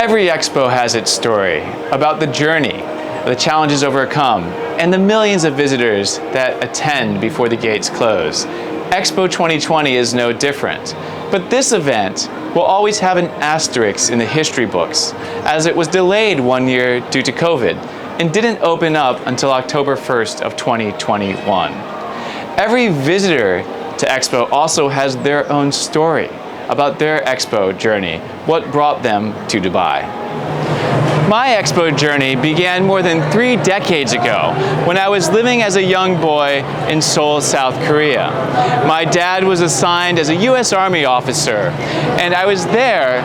Every expo has its story about the journey, the challenges overcome, and the millions of visitors that attend before the gates close. Expo 2020 is no different, but this event will always have an asterisk in the history books, as it was delayed 1 year due to COVID and didn't open up until October 1st of 2021. Every visitor to Expo also has their own story about their Expo journey, what brought them to Dubai. My Expo journey began more than 3 decades ago when I was living as a young boy in Seoul, South Korea. My dad was assigned as a US Army officer, and I was there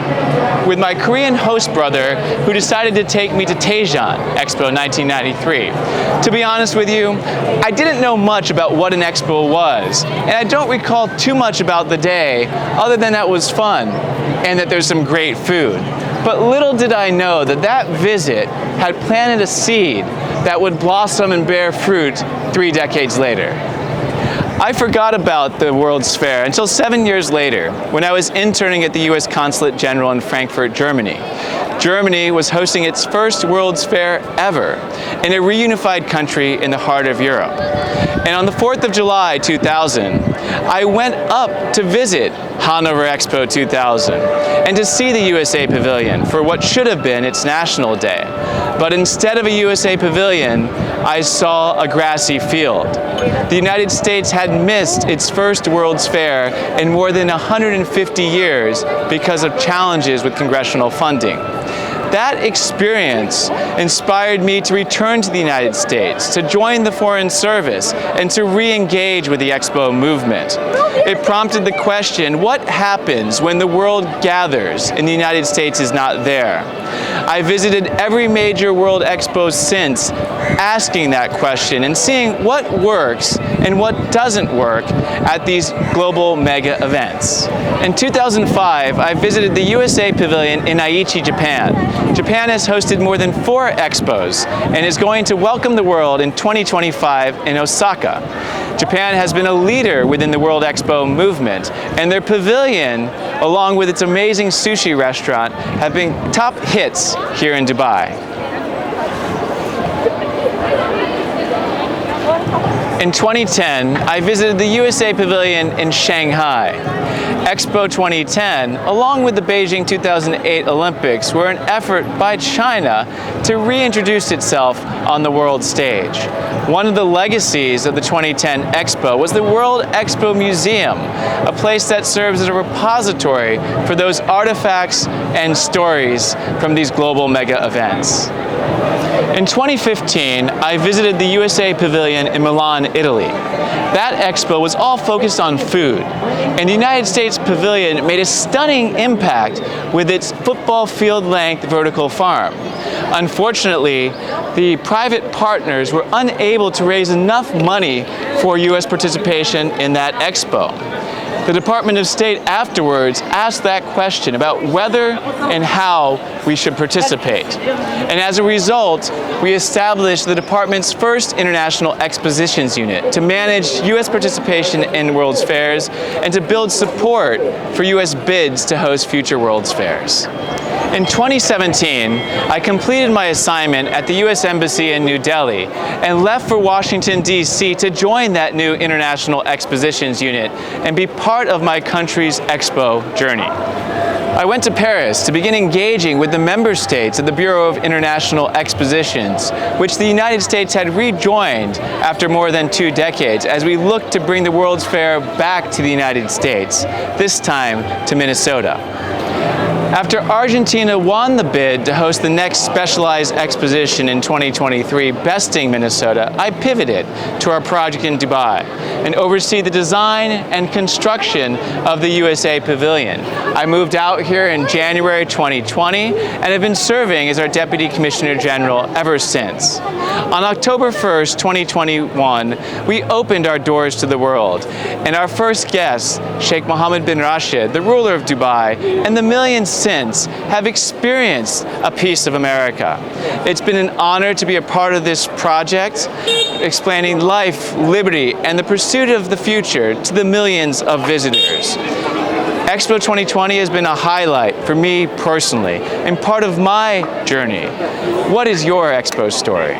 with my Korean host brother who decided to take me to Taejon, Expo 1993. To be honest with you, I didn't know much about what an Expo was, and I don't recall too much about the day other than that it was fun and that there's some great food. But little did I know that that visit had planted a seed that would blossom and bear fruit 3 decades later. I forgot about the World's Fair until 7 years later when I was interning at the US Consulate General in Frankfurt, Germany. Germany was hosting its first World's Fair ever in a reunified country in the heart of Europe. And on the 4th of July 2000, I went up to visit Hanover Expo 2000 and to see the USA Pavilion for what should have been its National Day. But instead of a USA Pavilion, I saw a grassy field. The United States had missed its first World's Fair in more than 150 years because of challenges with congressional funding. That experience inspired me to return to the United States, to join the Foreign Service, and to re-engage with the Expo movement. It prompted the question, what happens when the world gathers and the United States is not there? I visited every major World Expo since, asking that question and seeing what works and what doesn't work at these global mega events. In 2005, I visited the USA Pavilion in Aichi, Japan. Japan has hosted more than 4 expos and is going to welcome the world in 2025 in Osaka. Japan has been a leader within the World Expo movement, and their pavilion, along with its amazing sushi restaurant, have been top hits here in Dubai. In 2010, I visited the USA Pavilion in Shanghai. Expo 2010, along with the Beijing 2008 Olympics, were an effort by China to reintroduce itself on the world stage. One of the legacies of the 2010 Expo was the World Expo Museum, a place that serves as a repository for those artifacts and stories from these global mega events. In 2015, I visited the USA Pavilion in Milan, Italy. That expo was all focused on food, and the United States Pavilion made a stunning impact with its football field-length vertical farm. Unfortunately, the private partners were unable to raise enough money for U.S. participation in that expo. The Department of State afterwards asked that question about whether and how we should participate. And as a result, we established the department's first international expositions unit to manage U.S. participation in World's Fairs and to build support for U.S. bids to host future World's Fairs. In 2017, I completed my assignment at the U.S. Embassy in New Delhi and left for Washington, D.C. to join that new International Expositions Unit and be part of my country's Expo journey. I went to Paris to begin engaging with the member states of the Bureau of International Expositions, which the United States had rejoined after more than 2 decades as we looked to bring the World's Fair back to the United States, this time to Minnesota. After Argentina won the bid to host the next specialized exposition in 2023, besting Minnesota, I pivoted to our project in Dubai and oversee the design and construction of the USA Pavilion. I moved out here in January 2020 and have been serving as our Deputy Commissioner General ever since. On October 1st, 2021, we opened our doors to the world, and our first guests, Sheikh Mohammed bin Rashid, the ruler of Dubai, and the millions since have experienced a piece of America. It's been an honor to be a part of this project, explaining life, liberty, and the pursuit of the future to the millions of visitors. Expo 2020 has been a highlight for me personally and part of my journey. What is your Expo story?